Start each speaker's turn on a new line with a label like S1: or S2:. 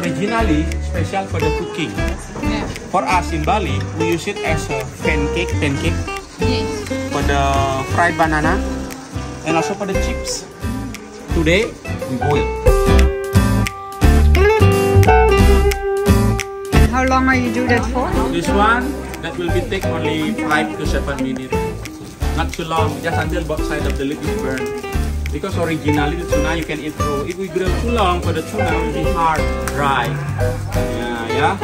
S1: originally special for the cooking.
S2: Yeah.
S1: For us in Bali, we use it as a pancake
S2: Yes.
S1: for the fried banana and also for the chips. Today we boil.
S2: How long are you do that for?
S1: This one that will be take only 5 to 7 minutes. Not too long, just until both sides of the lid is burned. Because originally the tuna you can eat raw. If we grill too long for the tuna, it will be hard, dry. Yeah.